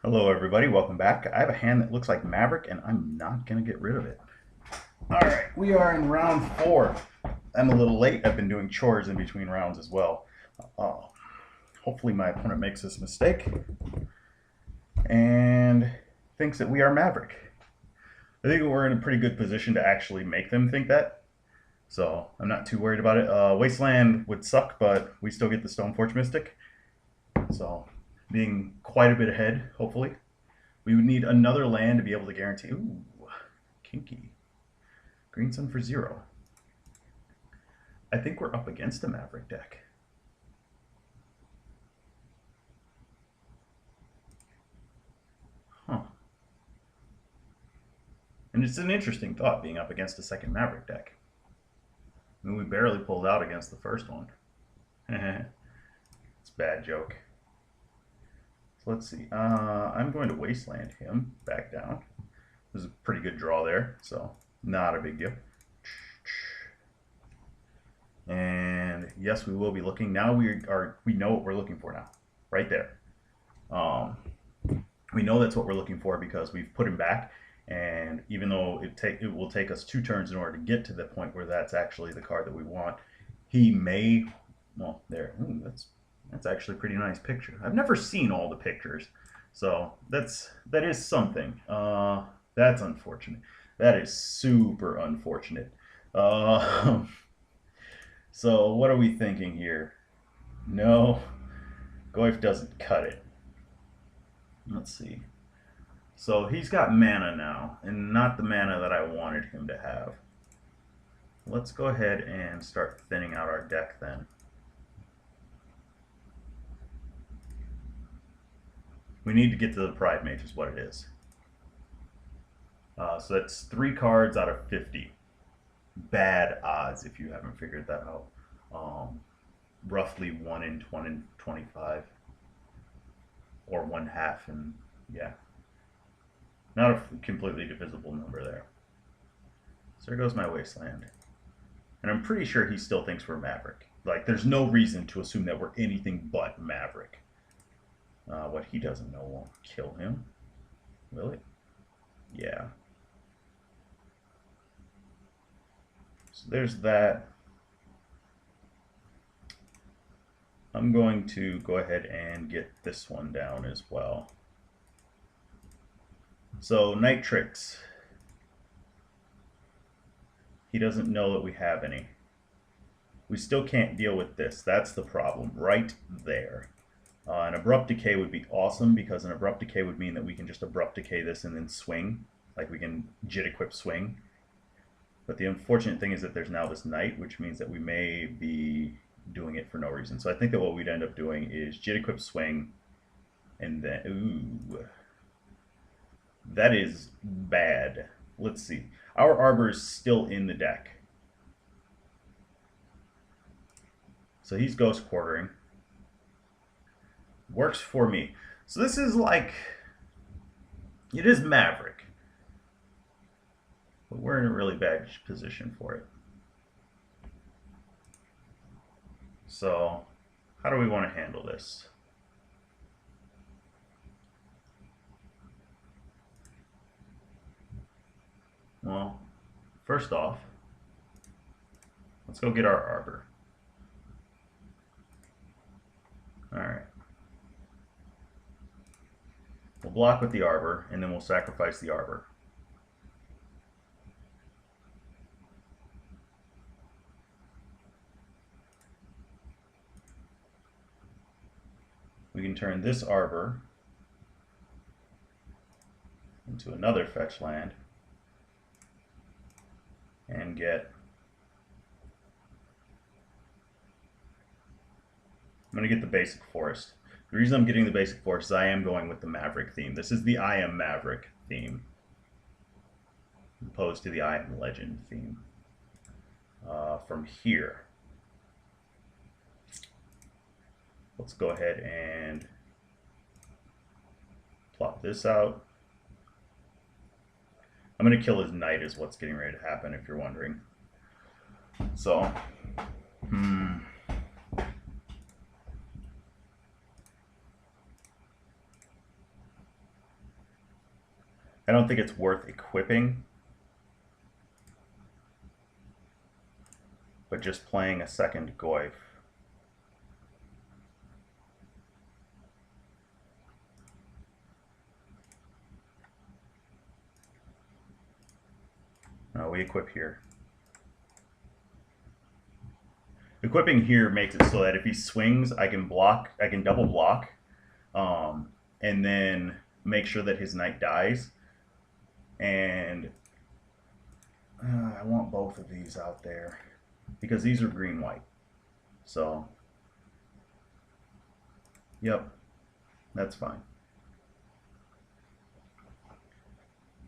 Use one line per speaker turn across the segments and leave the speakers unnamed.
Hello everybody, welcome back. I have a hand that looks like Maverick and I'm not going to get rid of it. Alright, we are in round 4. I'm a little late. I've been doing chores in between rounds as well. Hopefully my opponent makes this mistake and thinks that we are Maverick. I think we're in a pretty good position to actually make them think that. So I'm not too worried about it. Wasteland would suck, but we still get the Stoneforge Mystic. So being quite a bit ahead, hopefully. We would need another land to be able to guarantee. Ooh, kinky. Green Sun for 0. I think we're up against a Maverick deck. Huh. And it's an interesting thought being up against a second Maverick deck. I mean, we barely pulled out against the first one. It's a bad joke. Let's see. I'm going to Wasteland him back down. There's a pretty good draw there, so not a big deal. And yes, we will be looking. Now we know what we're looking for now, right there. We know that's what we're looking for because we've put him back. And even though it will take us 2 turns in order to get to the point where that's actually the card that we want, he may. Well, there. Ooh, that's actually a pretty nice picture. I've never seen all the pictures, so that is something. That's unfortunate. That is super unfortunate. So what are we thinking here? No, Goif doesn't cut it. Let's see. So he's got mana now, and not the mana that I wanted him to have. Let's go ahead and start thinning out our deck then. We need to get to the Pride Mage is what it is. So that's 3 cards out of 50. Bad odds if you haven't figured that out. Roughly 1 in 25. Or 1/2, and yeah. Not a completely divisible number there. So there goes my Wasteland. And I'm pretty sure he still thinks we're Maverick. Like, there's no reason to assume that we're anything but Maverick. What he doesn't know won't kill him. Will it? Yeah. So there's that. I'm going to go ahead and get this one down as well. So Night Tricks. He doesn't know that we have any. We still can't deal with this. That's the problem right there. An Abrupt Decay would be awesome because an Abrupt Decay would mean that we can just Abrupt Decay this and then swing. Like we can Jit Equip swing. But the unfortunate thing is that there's now this Knight, which means that we may be doing it for no reason. So I think that what we'd end up doing is Jit Equip swing and then... Ooh. That is bad. Let's see. Our Arbor is still in the deck. So he's Ghost Quartering. Works for me. So this is like, it is Maverick, but we're in a really bad position for it. So how do we want to handle this? Well, first off, let's go get our Arbor. Alright. We'll block with the Arbor, and then we'll sacrifice the Arbor. We can turn this Arbor into another fetch land and get... I'm going to get the basic forest. The reason I'm getting the basic forest is I am going with the Maverick theme. This is the I Am Maverick theme, opposed to the I Am Legend theme. From here, let's go ahead and plop this out. I'm going to kill his Knight is what's getting ready to happen, if you're wondering. So, I don't think it's worth equipping, but just playing a second Goyf. No, we equip here. Equipping here makes it so that if he swings, I can block, I can double block, and then make sure that his knight dies. And I want both of these out there because these are green-white. So, yep, that's fine.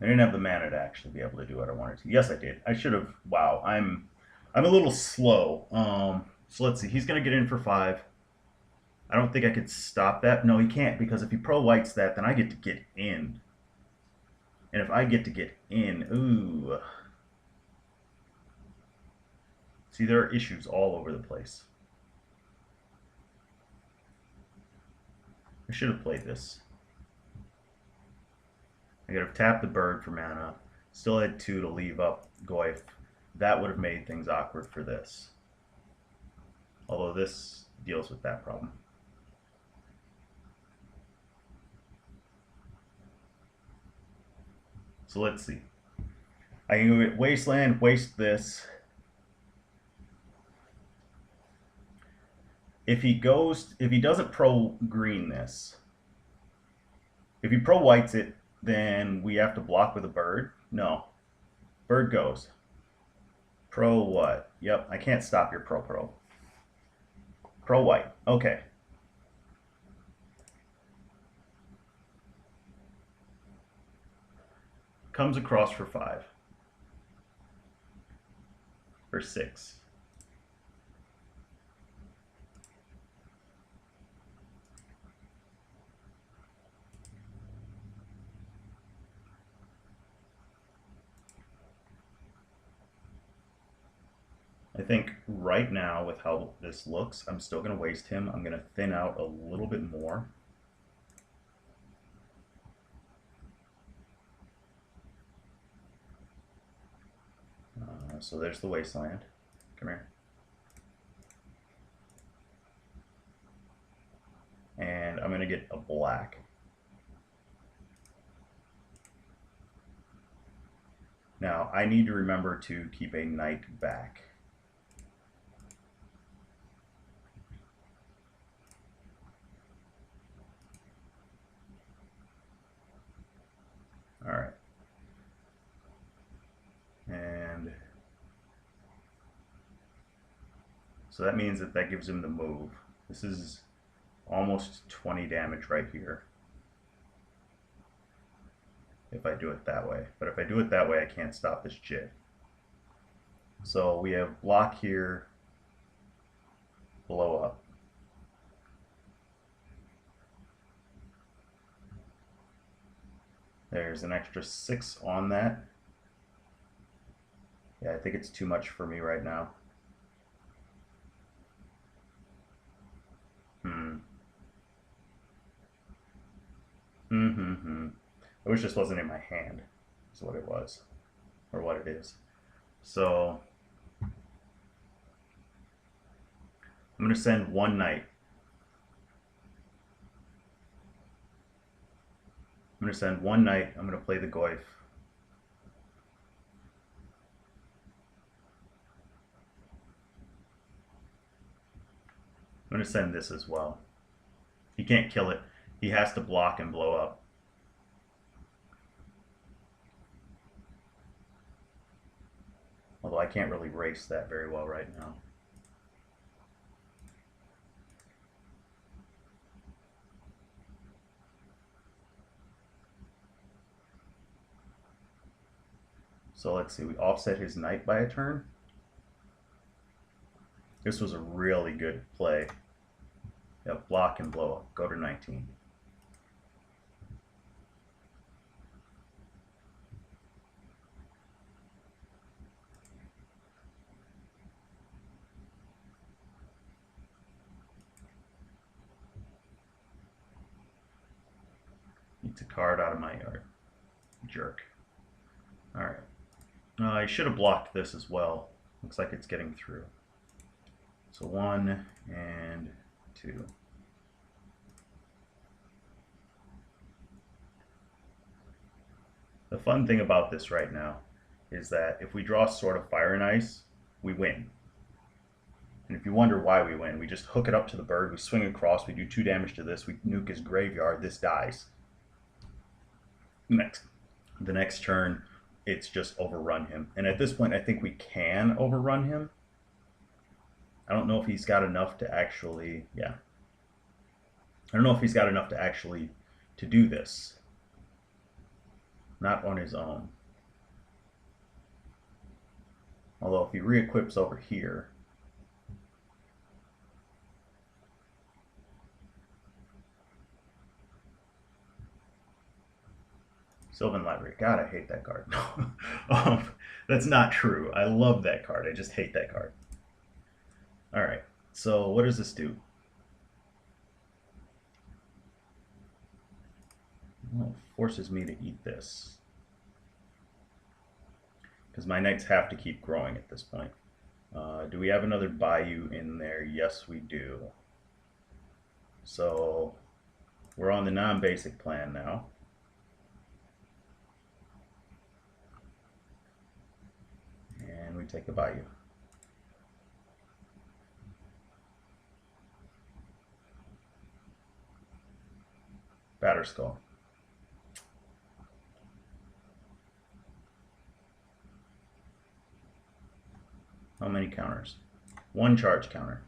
I didn't have the mana to actually be able to do what I wanted to. Yes, I did. I should have. Wow, I'm a little slow. So let's see. He's gonna get in for 5. I don't think I could stop that. No, he can't, because if he pro whites that, then I get to get in. And if I get to get in, ooh. See, there are issues all over the place. I should have played this. I could have tapped the bird for mana, still had 2 to leave up Goyf. That would have made things awkward for this. Although this deals with that problem. So let's see. I can go get Wasteland, waste this. If he doesn't pro green this, if he pro whites it, then we have to block with a bird. No, bird goes. Pro what? Yep, I can't stop your pro. Pro white. Okay. Comes across for 5. For 6. I think right now, with how this looks, I'm still going to waste him. I'm going to thin out a little bit more. So there's the Wasteland. Come here. And I'm going to get a black. Now, I need to remember to keep a knight back. All right. And so that means that gives him the move. This is almost 20 damage right here if I do it that way. But if I do it that way, I can't stop this jit. So we have block here, blow up. There's an extra 6 on that. Yeah, I think it's too much for me right now. I wish this wasn't in my hand, is what it was, or what it is. So I'm going to send 1 knight. I'm going to send 1 knight. I'm going to play the Goyf. I'm going to send this as well. He can't kill it. He has to block and blow up. Although I can't really race that very well right now. So let's see, we offset his knight by a turn. This was a really good play. Yep, block and blow up. Go to 19. Needs a card out of my yard. Jerk. Alright. I should have blocked this as well. Looks like it's getting through. So 1 and 2. The fun thing about this right now is that if we draw Sword of Fire and Ice, we win. And if you wonder why we win, we just hook it up to the bird, we swing across, we do 2 damage to this, we nuke his graveyard, this dies. The next turn, it's just overrun him. And at this point, I think we can overrun him. I don't know if he's got enough to actually, yeah. I don't know if he's got enough to actually to do this. Not on his own. Although if he re-equips over here, Sylvan Library. God, I hate that card. That's not true. I love that card. I just hate that card. Alright, so what does this do? Well, it forces me to eat this. Because my knights have to keep growing at this point. Do we have another Bayou in there? Yes, we do. So we're on the non-basic plan now. And we take a Bayou. Batterskull. How many counters? 1 charge counter.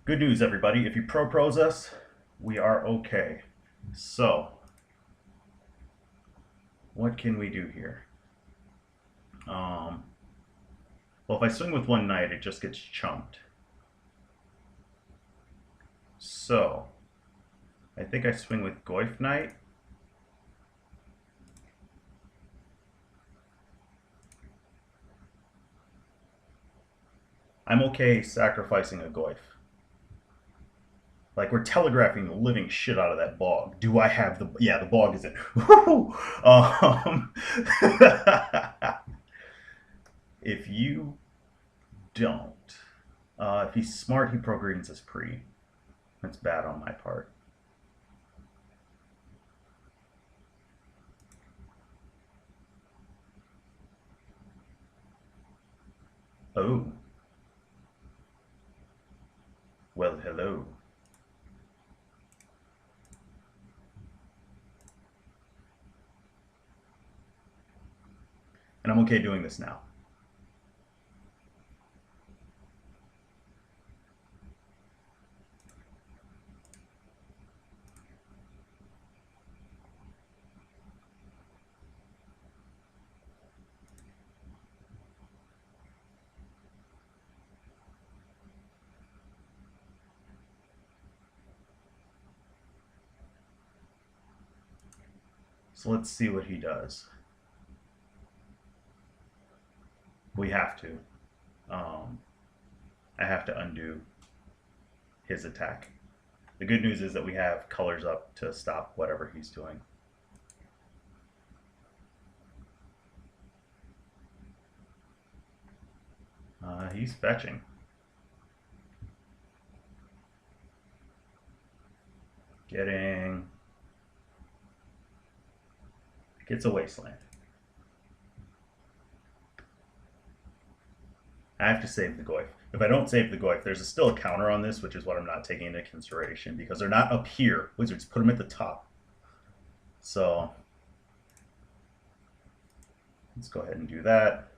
Good news, everybody. If you pro-pros us, we are okay. So, what can we do here? Well, if I swing with 1 knight, it just gets chunked. So, I think I swing with Goyf Knight. I'm okay sacrificing a Goyf. Like, we're telegraphing the living shit out of that bog. Do I have the... Yeah, the bog is in. If you don't... if he's smart, he pro-greens his pre. That's bad on my part. Oh. Well, hello. And I'm okay doing this now. So let's see what he does. We have to. I have to undo his attack. The good news is that we have colors up to stop whatever he's doing. He's fetching. Gets a wasteland. I have to save the Goyf. If I don't save the Goyf, there's still a counter on this, which is what I'm not taking into consideration, because they're not up here. Wizards put them at the top. So let's go ahead and do that.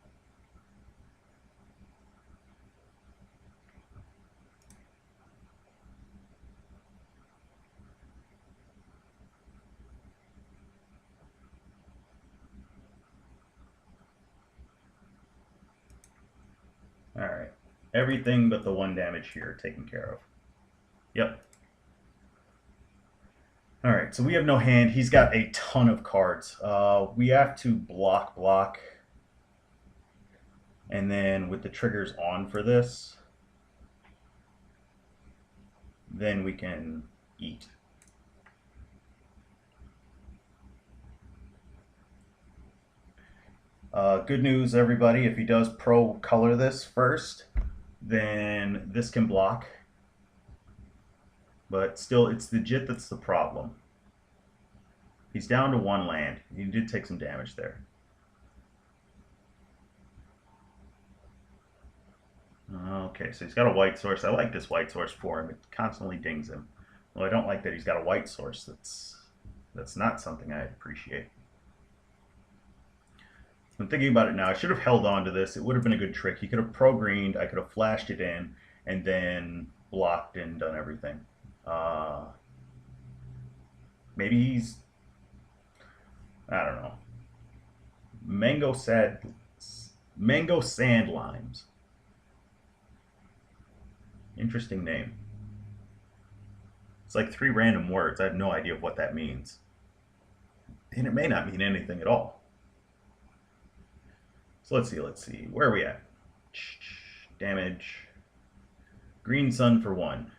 Alright. Everything but the 1 damage here taken care of. Yep. Alright, so we have no hand. He's got a ton of cards. We have to block. And then with the triggers on for this, then we can eat. Good news, everybody. If he does pro color this first, then this can block. But still, it's the Jit that's the problem. He's down to 1 land. He did take some damage there. Okay, so he's got a white source. I like this white source for him. It constantly dings him. Well, I don't like that he's got a white source. That's not something I appreciate. I'm thinking about it now. I should have held on to this. It would have been a good trick. He could have pro-greened. I could have flashed it in and then blocked and done everything. Maybe he's... I don't know. Mango Sand Limes. Interesting name. It's like 3 random words. I have no idea what that means. And it may not mean anything at all. So let's see. Where are we at? Damage. Green Sun for 1.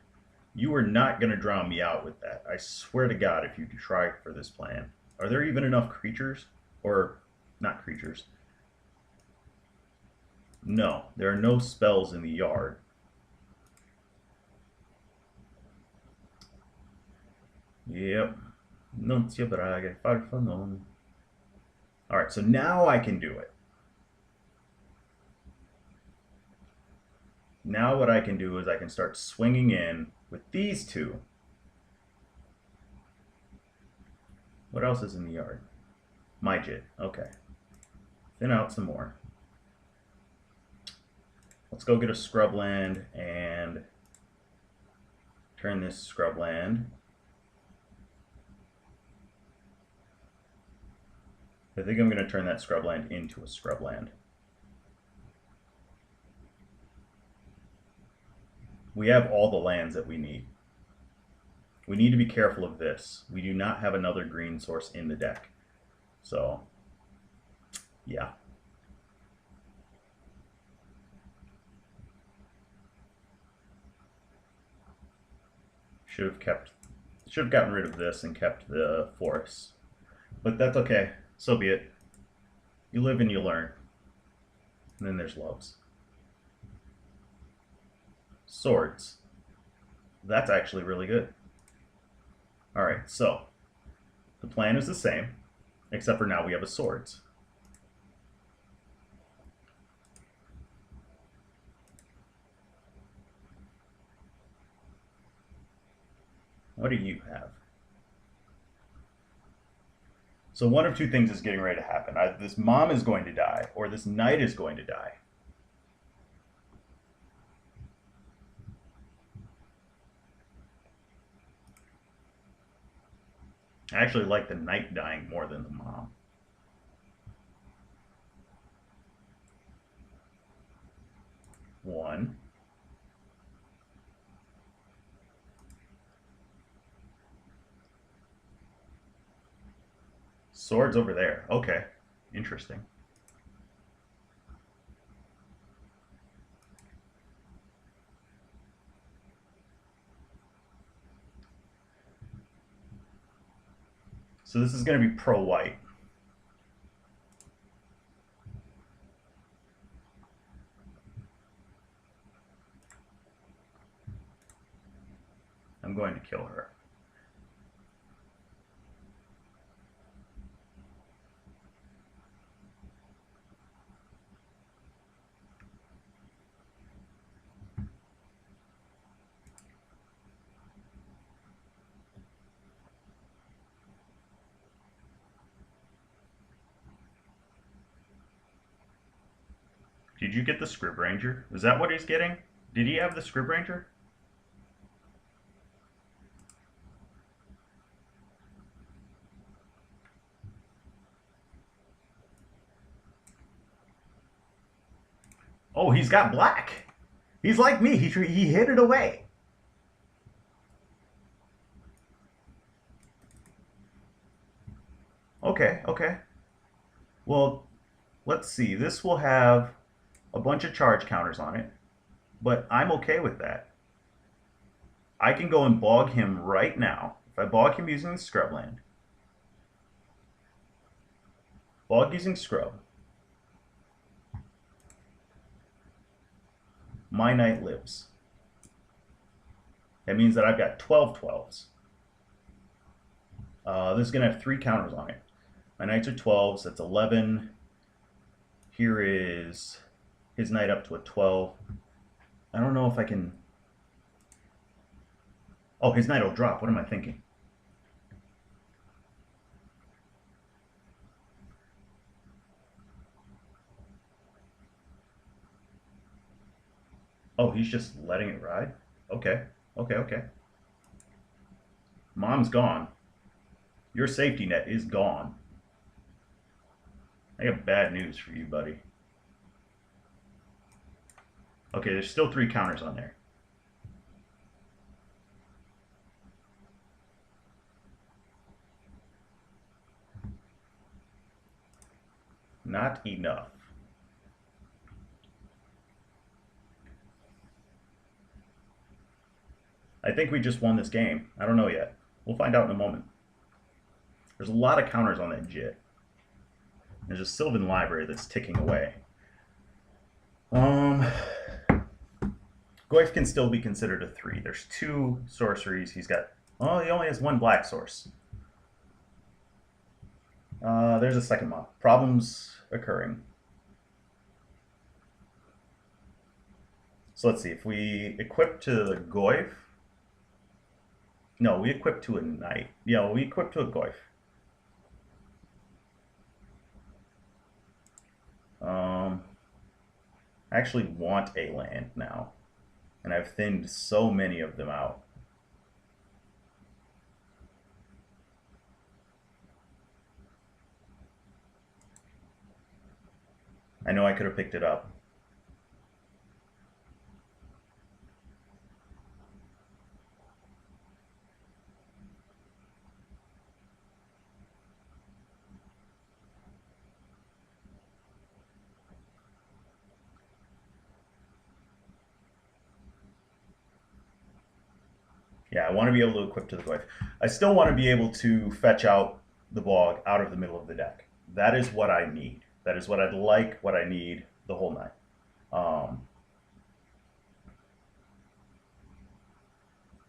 You are not going to drown me out with that. I swear to God, if you try for this plan. Are there even enough creatures? Or, not creatures. No, there are no spells in the yard. Yep. Non si braghe, farfa non. Alright, so now I can do it. Now what I can do is I can start swinging in with these 2. What else is in the yard? My Jit. Okay. Thin out some more. Let's go get a scrubland and turn this scrubland. I think I'm going to turn that scrubland into a scrubland. We have all the lands that we need. We need to be careful of this. We do not have another green source in the deck. So, yeah. Should have gotten rid of this and kept the forests. But that's okay. So be it. You live and you learn. And then there's loves. Swords. That's actually really good. Alright, so the plan is the same, except for now we have a swords. What do you have? So one of 2 things is getting ready to happen. Either this mom is going to die, or this knight is going to die. I actually like the knight dying more than the mom. One. Swords over there. Okay. Interesting. So this is going to be pro-white. I'm going to kill her. Did you get the Scrib Ranger? Is that what he's getting? Did he have the Scrib Ranger? Oh, he's got black. He's like me. He hid it away. Okay, okay. Well, let's see. This will have a bunch of charge counters on it, but I'm okay with that. I can go and bog him right now. If I bog him using the scrubland, bog using scrub, My knight lives. That means that I've got 12 12s. This is going to have 3 counters on it. My knights are 12s. That's 11. Here is his knight up to a 12. I don't know if I can... Oh, his knight will drop. What am I thinking? Oh, he's just letting it ride? Okay. Okay. Mom's gone. Your safety net is gone. I got bad news for you, buddy. Okay, there's still 3 counters on there. Not enough. I think we just won this game. I don't know yet. We'll find out in a moment. There's a lot of counters on that JIT. There's a Sylvan library that's ticking away. Goyf can still be considered a 3. There's 2 sorceries. He's got... Oh, he only has 1 black source. There's a second mob. Problems occurring. So let's see. If we equip to the Goyf... No, we equip to a knight. Yeah, we equip to a Goyf. I actually want a land now. And I've thinned so many of them out. I know I could have picked it up. Yeah, I want to be able to equip to the Goyf. I still want to be able to fetch out the Bog out of the middle of the deck. That is what I need. That is what I'd like, what I need the whole night.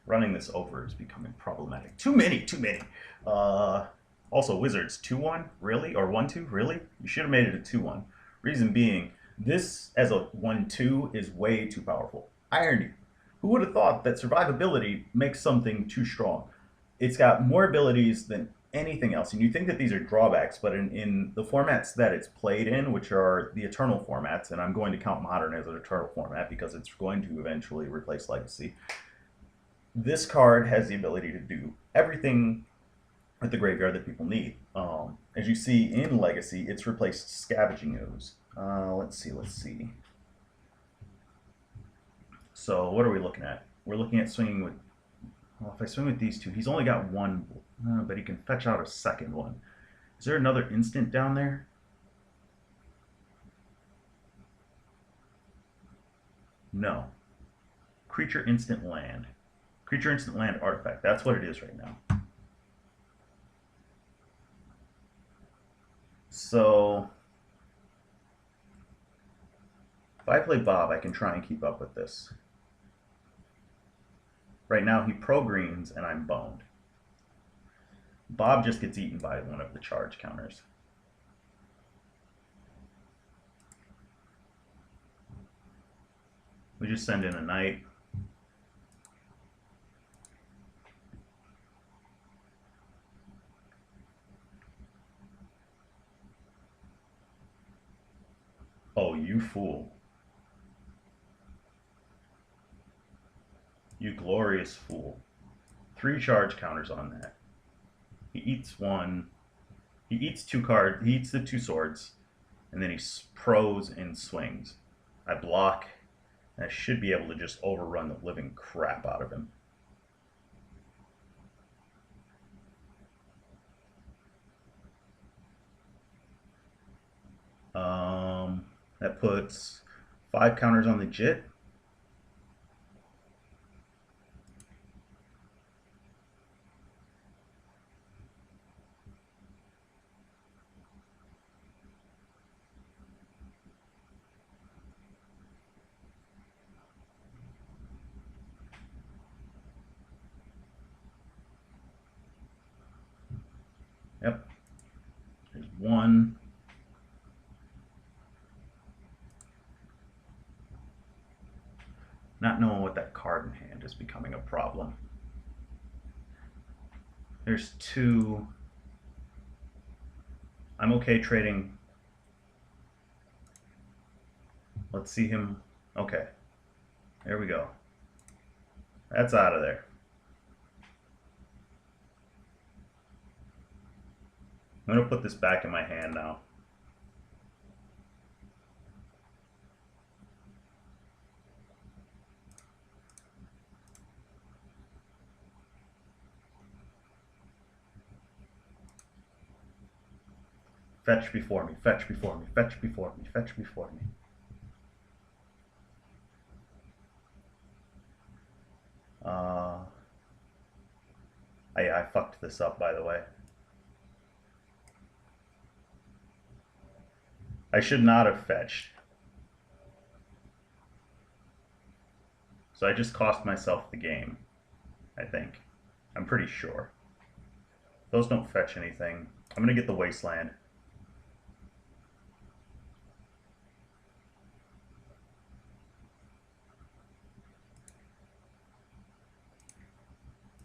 Running this over is becoming problematic. Too many. Also, Wizards, 2-1? Really? Or 1-2? Really? You should have made it a 2-1. Reason being, this as a 1-2 is way too powerful. Irony. Who would have thought that survivability makes something too strong? It's got more abilities than anything else. And you think that these are drawbacks, but in the formats that it's played in, which are the Eternal formats, and I'm going to count Modern as an Eternal format because it's going to eventually replace Legacy, this card has the ability to do everything with the graveyard that people need. As you see in Legacy, it's replaced Scavenging Ooze. Let's see. So what are we looking at? We're looking at swinging with... Well, if I swing with these 2, he's only got 1, but he can fetch out a second one. Is there another instant down there? No. Creature instant land. Creature instant land artifact. That's what it is right now. So if I play Bob, I can try and keep up with this. Right now he pro-greens and I'm boned. Bob just gets eaten by one of the charge counters. We just send in a knight. Oh, you fool. You glorious fool. 3 charge counters on that. He eats 1. He eats 2 cards. He eats the 2 swords. And then he pros and swings. I block. And I should be able to just overrun the living crap out of him. That puts 5 counters on the JIT. Yep. There's one. Not knowing what that card in hand is becoming a problem. There's two. I'm okay trading. Let's see him. Okay. There we go. That's out of there. I'm going to put this back in my hand now. Fetch before me, fetch before me, fetch before me, fetch before me. I fucked this up, by the way. I should not have fetched. So I just cost myself the game, I think. I'm pretty sure. Those don't fetch anything. I'm going to get the Wasteland.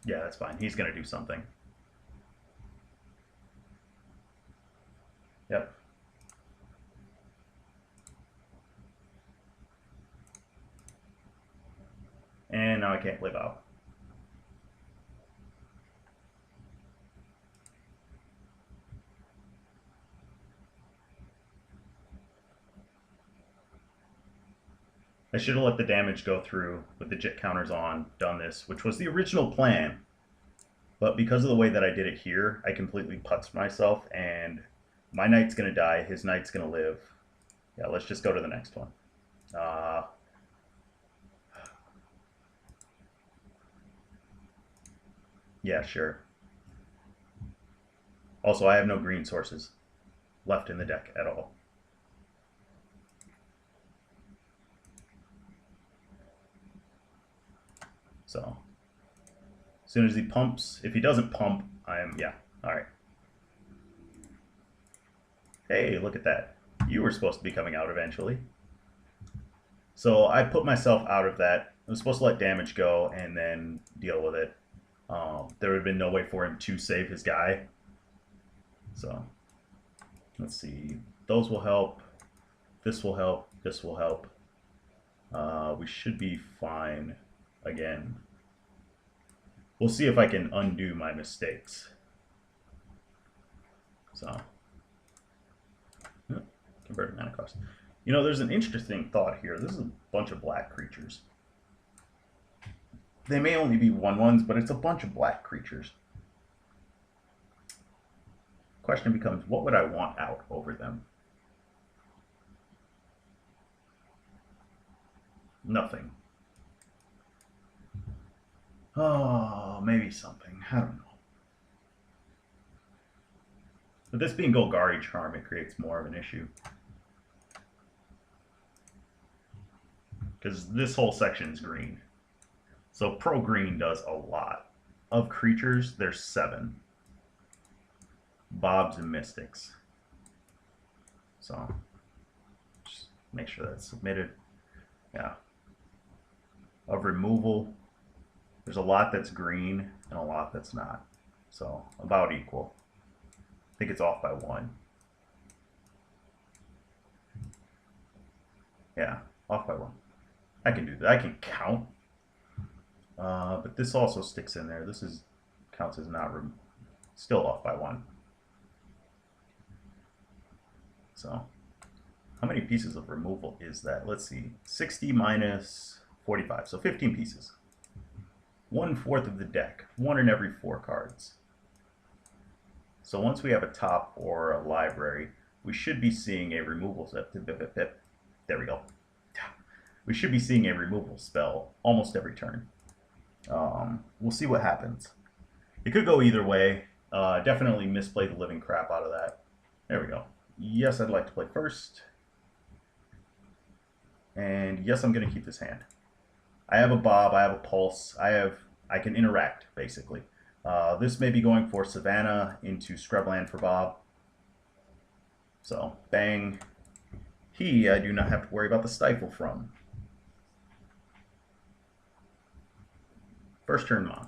Yeah, that's fine. He's going to do something. Yep. And now I can't live out. I should have let the damage go through with the jet counters on, done this, which was the original plan. But because of the way that I did it here, I completely putzed myself, and my knight's going to die, his knight's going to live. Yeah, let's just go to the next one. Yeah, sure. Also, I have no green sources left in the deck at all. So, as soon as he pumps, if he doesn't pump, yeah, all right. Hey, look at that. You were supposed to be coming out eventually. So I put myself out of that. I was supposed to let damage go and then deal with it. There would have been no way for him to save his guy. So, let's see. Those will help. This will help. This will help. We should be fine again. We'll see if I can undo my mistakes. So, convert mana cost. You know, there's an interesting thought here. This is a bunch of black creatures. They may only be 1/1s, but it's a bunch of black creatures. Question becomes, what would I want out over them? Nothing. Oh, maybe something. I don't know. But this being Golgari Charm, it creates more of an issue. Because this whole section is green. So pro green does a lot. Of creatures, there's 7. Bobs and Mystics. So just make sure that's submitted. Yeah. Of removal, there's a lot that's green and a lot that's not. So about equal. I think it's off by 1. Yeah, off by 1. I can do that. I can count. But this also sticks in there. This is counts as not still off by 1. So how many pieces of removal is that? Let's see. 60 minus 45. So 15 pieces. 1/4 of the deck. 1 in every 4 cards. So once we have a top or a library, we should be seeing a removal set. There we go. We should be seeing a removal spell almost every turn. We'll see what happens. It could go either way. Definitely misplay the living crap out of that. There we go. Yes, I'd like to play first. And yes, I'm going to keep this hand. I have a Bob, I have a Pulse, I can interact, basically. This may be going for Savannah into Scrubland for Bob. So, bang. I do not have to worry about the stifle from. First turn Mon.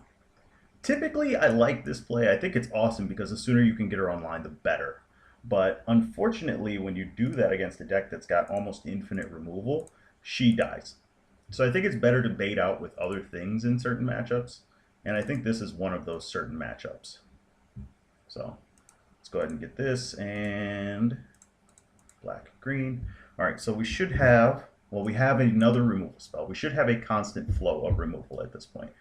Typically, I like this play. I think it's awesome because the sooner you can get her online, the better. But unfortunately, when you do that against a deck that's got almost infinite removal, she dies. So I think it's better to bait out with other things in certain matchups. And I think this is one of those certain matchups. So let's go ahead and get this and black, green. All right, so we should have, well, we have another removal spell. We should have a constant flow of removal at this point.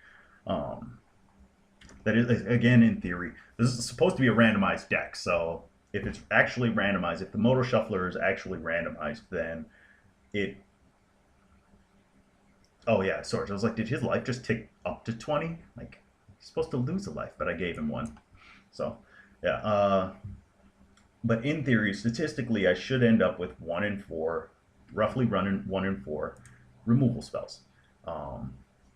That is, again, in theory, this is supposed to be a randomized deck. So if it's actually randomized, if the Moto Shuffler is actually randomized, then it... Oh, yeah, sorry. I was like, did his life just tick up to 20? Like, he's supposed to lose a life, but I gave him one. So, yeah. But in theory, statistically, I should end up with 1 in 4, roughly running 1 in 4 removal spells.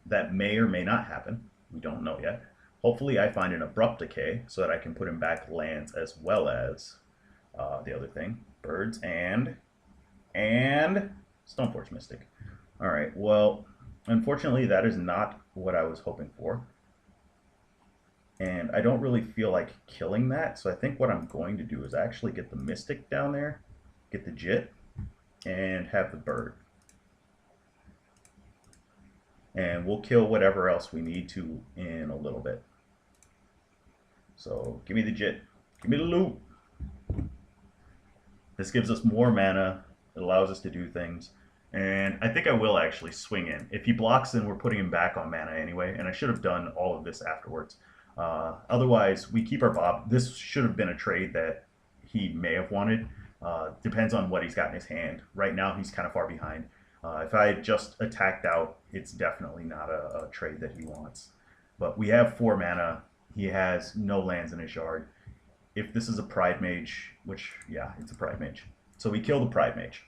That may or may not happen. We don't know yet. Hopefully, I find an Abrupt Decay so that I can put him back lands as well as the other thing, birds and Stoneforge Mystic. All right. Well, unfortunately, that is not what I was hoping for. And I don't really feel like killing that, so I think what I'm going to do is actually get the Mystic down there, get the Jit, and have the bird. And we'll kill whatever else we need to in a little bit. So give me the Jit, give me the loot. This gives us more mana, it allows us to do things. And I think I will actually swing in. If he blocks, then we're putting him back on mana anyway, and I should have done all of this afterwards. Otherwise, we keep our Bob. This should have been a trade that he may have wanted. Depends on what he's got in his hand. Right now, he's kind of far behind. If I had just attacked out, it's definitely not a trade that he wants. But we have 4 mana. He has no lands in his yard. If this is a Pride Mage, which, yeah, it's a Pride Mage. So we kill the Pride Mage.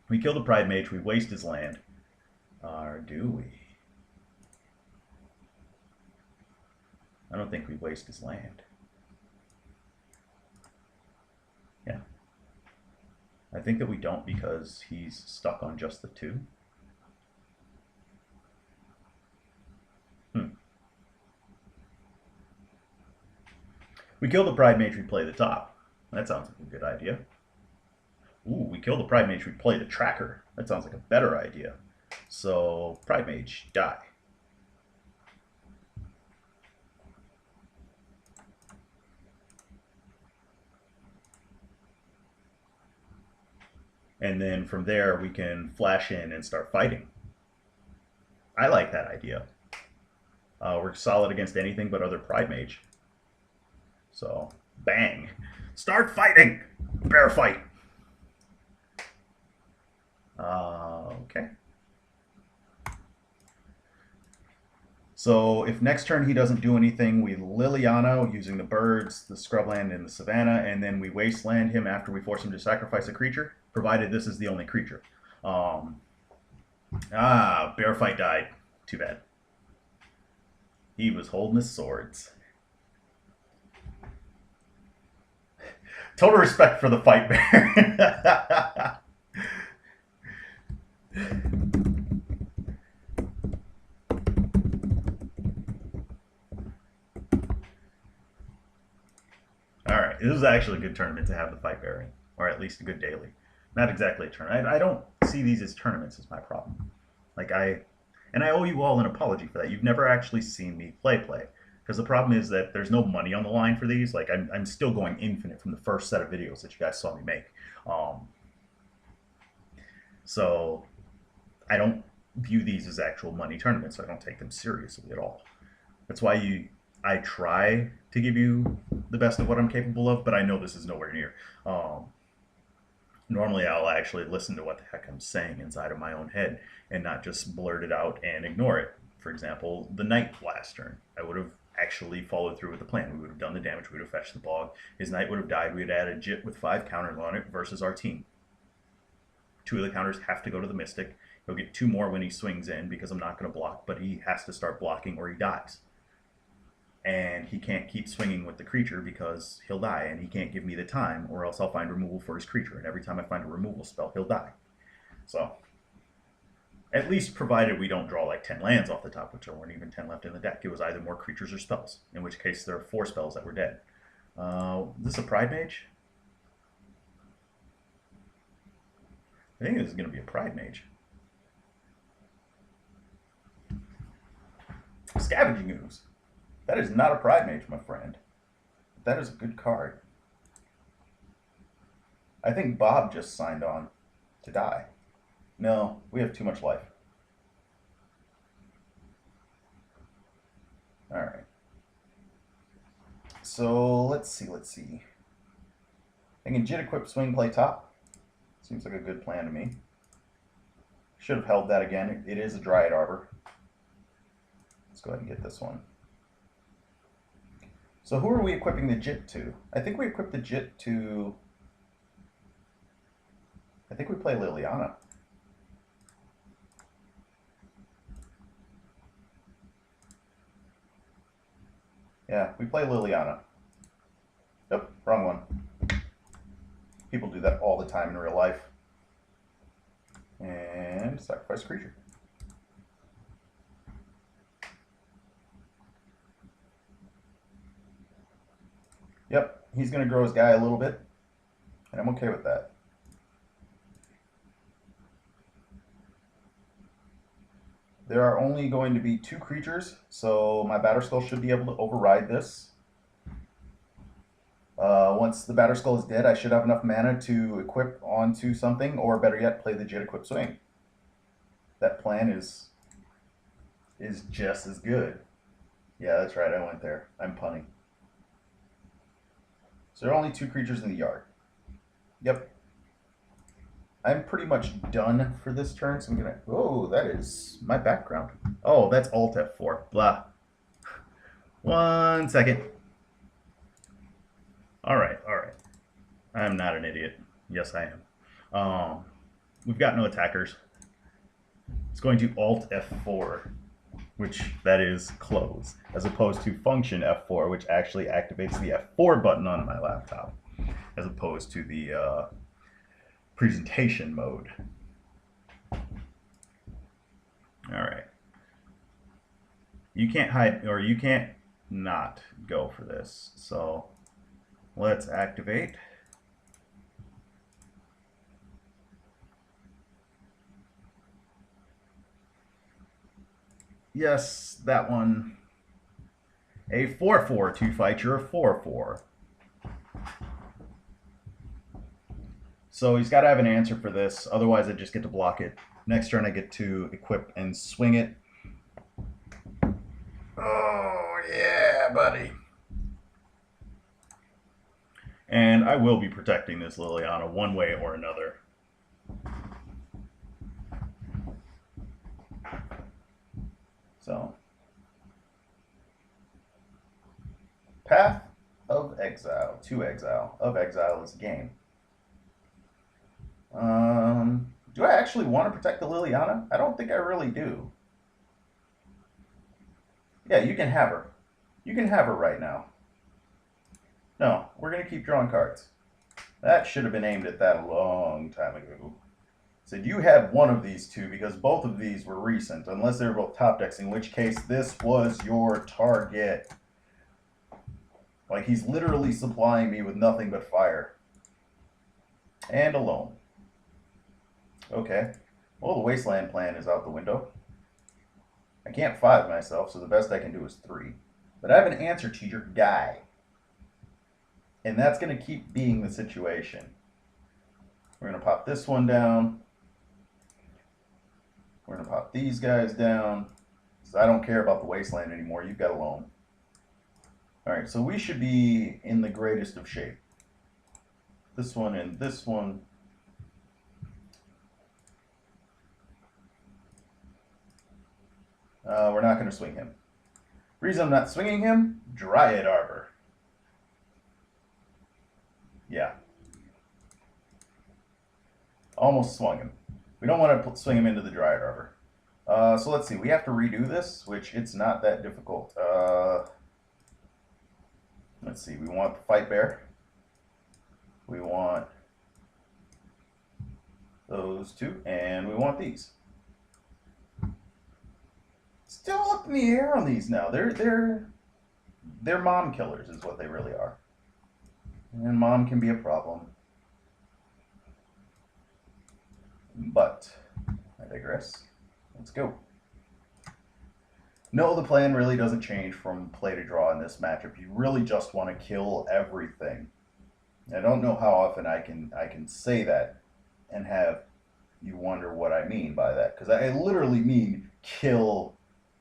We kill the Pride Mage, we waste his land. Or do we? I don't think we waste his land. Yeah. I think that we don't because he's stuck on just the 2. We kill the Pride Mage, we play the top. That sounds like a good idea. Ooh, we kill the Pride Mage, we play the tracker. That sounds like a better idea. So, Pride Mage, die. And then from there, we can flash in and start fighting. I like that idea. We're solid against anything but other Pride Mage. So, bang. Start fighting! Bear fight! Okay. So if next turn he doesn't do anything, we Liliana using the birds, the scrubland, and the savannah, and then we wasteland him after we force him to sacrifice a creature, provided this is the only creature. Bear fight died. Too bad. He was holding his swords. Total respect for the fight bear. Alright, this is actually a good tournament to have the fight bear in, or at least a good daily. Not exactly a tournament. I don't see these as tournaments is my problem. And I owe you all an apology for that. You've never actually seen me play. Because the problem is that there's no money on the line for these. Like, I'm still going infinite from the first set of videos that you guys saw me make. So, I don't view these as actual money tournaments. So I don't take them seriously at all. That's why I try to give you the best of what I'm capable of, but I know this is nowhere near. Normally, I'll actually listen to what the heck I'm saying inside of my own head and not just blurt it out and ignore it. For example, the Knight last turn. I would have actually followed through with the plan. We would have done the damage. We would have fetched the bog. His Knight would have died. We would add a Jit with 5 counters on it versus our team. 2 of the counters have to go to the Mystic. He'll get 2 more when he swings in because I'm not going to block, but he has to start blocking or he dies. and he can't keep swinging with the creature because he'll die, and he can't give me the time, or else I'll find removal for his creature, and every time I find a removal spell, he'll die. So, at least provided we don't draw like 10 lands off the top, which there weren't even 10 left in the deck. It was either more creatures or spells, in which case there are 4 spells that were dead. Is this a Pride Mage? I think this is going to be a Pride Mage. Scavenging Ooze. That is not a Pride Mage, my friend. That is a good card. I think Bob just signed on to die. No, we have too much life. Alright. So, let's see. I can Jit Equip Swing, play top. Seems like a good plan to me. Should have held that again. It is a Dryad Arbor. Let's go ahead and get this one. So who are we equipping the Jit to? I think we equip the Jit to... I think we play Liliana. Yeah, we play Liliana. Nope, wrong one. People do that all the time in real life. And sacrifice creature. Yep, he's going to grow his guy a little bit, and I'm okay with that. There are only going to be 2 creatures, so my Batterskull should be able to override this. Once the Batterskull is dead, I should have enough mana to equip onto something, or better yet, play the Jit Equip Swing. That plan is just as good. Yeah, that's right, I went there. I'm punning. So there are only 2 creatures in the yard. Yep. I'm pretty much done for this turn, so I'm gonna... Oh, that is my background. Oh, that's Alt F4. Blah. 1 second. Alright. I'm not an idiot. Yes, I am. We've got no attackers. It's going to Alt F4, which that is close, as opposed to Function F4, which actually activates the F4 button on my laptop, as opposed to the presentation mode. Alright. You can't hide, or you can't not go for this. So let's activate. Yes, that one. A 4/4 to fight your 4/4. So he's got to have an answer for this, otherwise I just get to block it. Next turn I get to equip and swing it. Oh, yeah, buddy. And I will be protecting this Liliana one way or another. So, Path of Exile, to Exile. Of Exile is a game. Do I actually want to protect the Liliana? I don't think I really do. Yeah, you can have her. You can have her right now. No, we're going to keep drawing cards. That should have been aimed at that a long time ago. Said you had one of these 2 because both of these were recent, unless they were both top decks, in which case this was your target. Like, he's literally supplying me with nothing but fire. And alone. Okay. Well, the Wasteland plan is out the window. I can't 5 myself, so the best I can do is 3. But I have an answer to your guy. And that's going to keep being the situation. We're going to pop this one down. We're going to pop these guys down. So I don't care about the Wasteland anymore. You've got a loan. Alright, so we should be in the greatest of shape. This one and this one. We're not going to swing him. Reason I'm not swinging him? Dryad Arbor. Yeah. Almost swung him. We don't want to swing him into the Dryad Arbor. So let's see. We have to redo this, which it's not that difficult. let's see, we want the Fight Bear. We want those two, and we want these. Still up in the air on these now. They're mom killers is what they really are. And mom can be a problem. But I digress. Let's go. No, the plan really doesn't change from play to draw in this matchup. You really just want to kill everything. I don't know how often I can say that and have you wonder what I mean by that, because I literally mean kill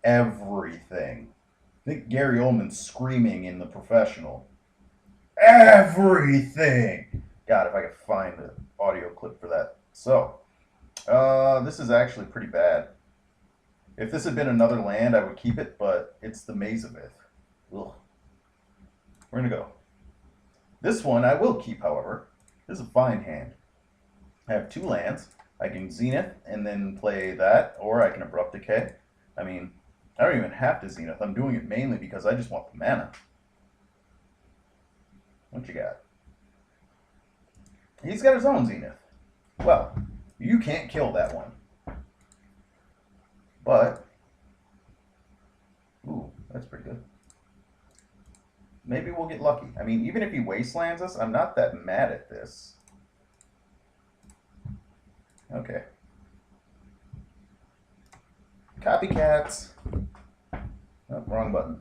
everything. I think Gary Oldman's screaming in The Professional. Everything! God, if I could find the audio clip for that. So, this is actually pretty bad. If this had been another land, I would keep it, but it's the Mazavith. Ugh. We're going to go. This one I will keep, however. This is a fine hand. I have 2 lands. I can Zenith and then play that, or I can Abrupt Decay. I mean, I don't even have to Zenith. I'm doing it mainly because I just want the mana. What you got? He's got his own Zenith. Well, you can't kill that one. But, ooh, that's pretty good. Maybe we'll get lucky. I mean, even if he wastelands us, I'm not that mad at this. Okay. Copycats. Oh, wrong button.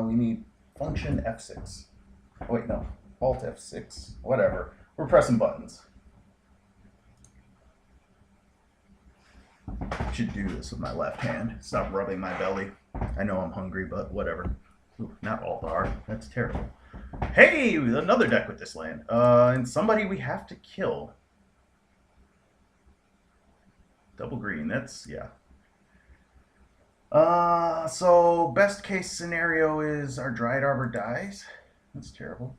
We need function F6. Oh, wait, no. Alt F6. Whatever. We're pressing buttons. I should do this with my left hand. Stop rubbing my belly. I know I'm hungry, but whatever. Ooh, not Alt R. That's terrible. Hey, another deck with this land. And somebody we have to kill. Double green. That's, yeah. So best case scenario is our Dryad Arbor dies. That's terrible.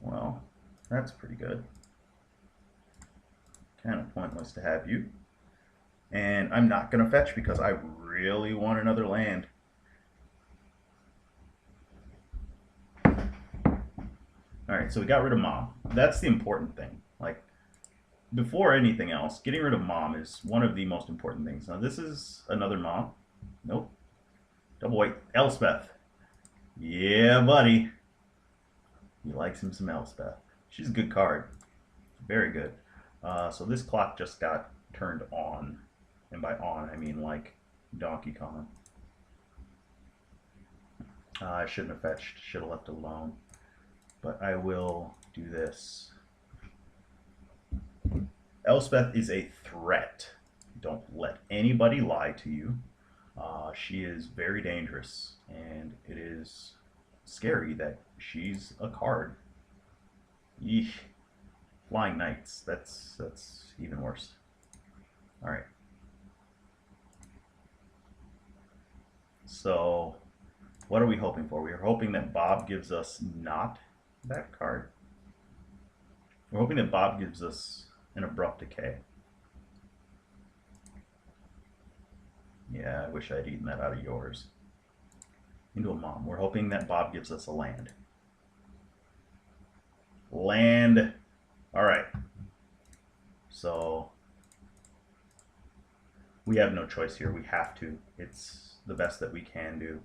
Well, that's pretty good. Kind of pointless to have you. And I'm not going to fetch because I really want another land. Alright, so we got rid of Mom. That's the important thing. Like, before anything else, getting rid of Mom is one of the most important things. Now, this is another Mom. Nope. Double white. Elspeth. Yeah, buddy. He likes him some Elspeth. She's a good card. Very good. So this clock just got turned on. And by on, I mean like Donkey Kong. I shouldn't have fetched. Should have left it alone. But I will do this. Elspeth is a threat. Don't let anybody lie to you. She is very dangerous, and it is scary that she's a card. Eesh. Flying Knights. That's even worse. All right. So, what are we hoping for? We're hoping that Bob gives us not that card. We're hoping that Bob gives us an Abrupt Decay. Yeah, I wish I'd eaten that out of yours. Into a Mom. We're hoping that Bob gives us a land. Land. All right. So we have no choice here. We have to. It's the best that we can do.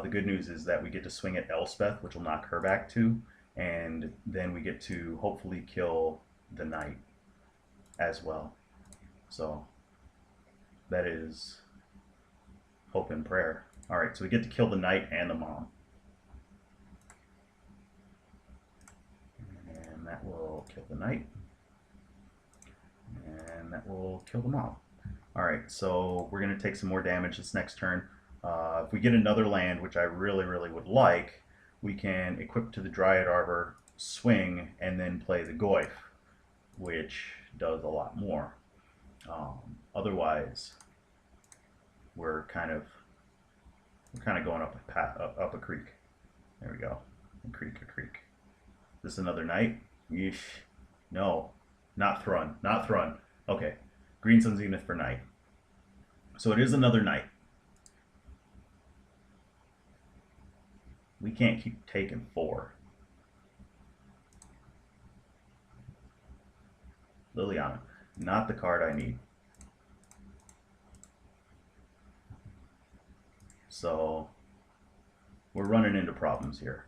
The good news is that we get to swing at Elspeth, which will knock her back too, and then we get to hopefully kill the knight as well. So that is hope and prayer. All right, so we get to kill the knight and the Mom. And that will kill the knight. And that will kill the Mom. All right, so we're going to take some more damage this next turn. If we get another land, which I really, really would like, we can equip to the Dryad Arbor, swing, and then play the Goyf, which does a lot more. Otherwise, we're kind of going up a path, up a creek. There we go. A creek. Is this another knight? Yeesh. No, not Thrun. Not Thrun. Okay. Green Sun Zenith for knight. So it is another knight. We can't keep taking 4. Liliana, not the card I need. So we're running into problems here.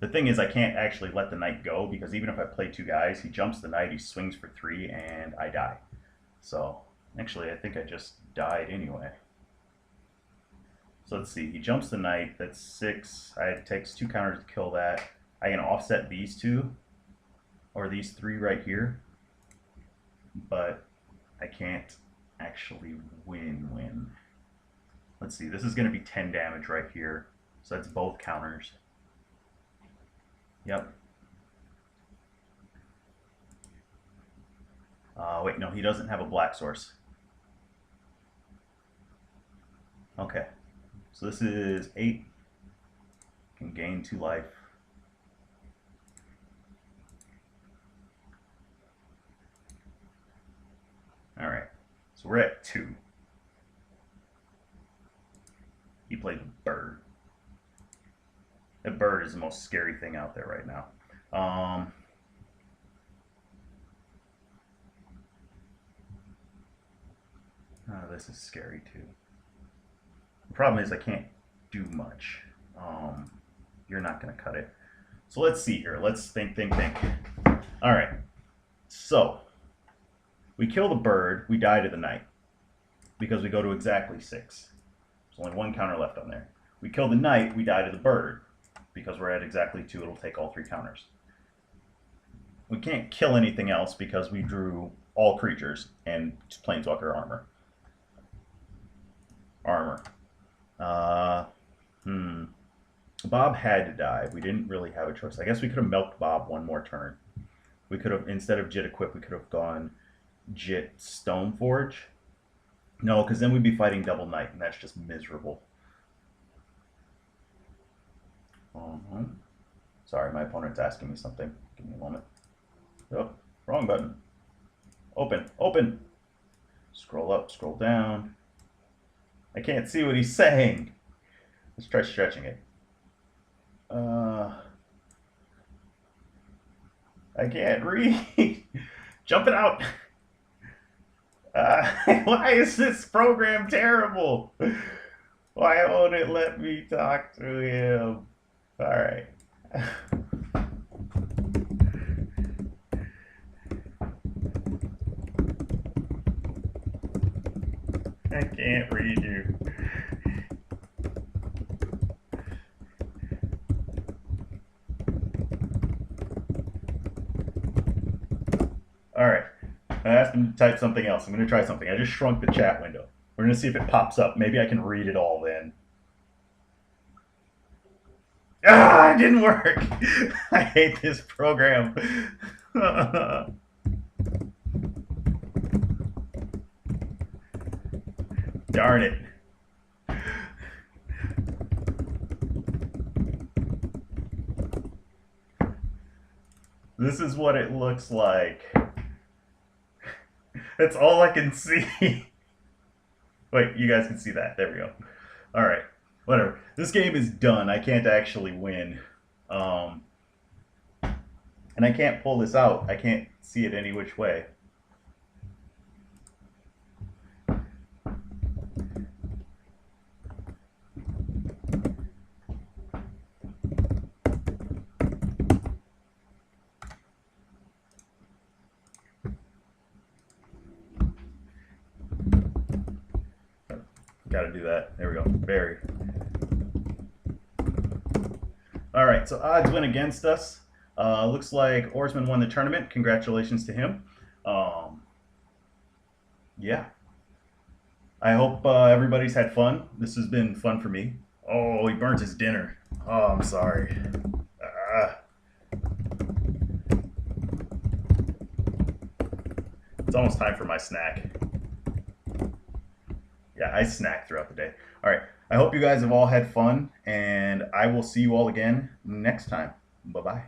The thing is, I can't actually let the knight go, because even if I play 2 guys, he jumps the knight, he swings for 3, and I die. So actually, I think I just died anyway. So let's see, he jumps the knight, that's 6. It takes 2 counters to kill that. I can offset these 2, or these 3 right here, but I can't actually win. Let's see, this is going to be 10 damage right here, so that's both counters. Yep. Wait, no, he doesn't have a black source. Okay, so this is 8. Can gain 2 life. All right, so we're at 2. He played bird. That bird is the most scary thing out there right now. This is scary too. The problem is I can't do much. You're not going to cut it. So let's see here. Let's think. All right. So we kill the bird. We die to the knight because we go to exactly 6. There's only 1 counter left on there. We kill the knight. We die to the bird because we're at exactly 2. It'll take all 3 counters. We can't kill anything else because we drew all creatures and Planeswalker armor. Bob had to die. We didn't really have a choice. I guess we could have milked Bob 1 more turn. We could have, instead of Jit Equip, we could have gone Jit Stoneforge. No, because then we'd be fighting Double Knight, and that's just miserable. Sorry, my opponent's asking me something. Give me a moment. Oh, wrong button. Open. Scroll up, scroll down. I can't see what he's saying. Let's try stretching it. I can't read. Jumping out. Why is this program terrible? Why won't it let me talk to him? All right. I can't read you. All right. I asked him to type something else. I'm going to try something. I just shrunk the chat window. We're going to see if it pops up. Maybe I can read it all then. Ah, it didn't work. I hate this program. Darn it. This is what it looks like. That's all I can see. Wait, you guys can see that. There we go. All right. Whatever. This game is done. I can't actually win. And I can't pull this out. I can't see it any which way. Got to do that. There we go. Bury. All right, so odds went against us. Looks like Oarsman won the tournament. Congratulations to him. Yeah. I hope everybody's had fun. This has been fun for me. Oh, he burnt his dinner. Oh, I'm sorry. It's almost time for my snack. Yeah, I snack throughout the day. All right. I hope you guys have all had fun, and I will see you all again next time. Bye-bye.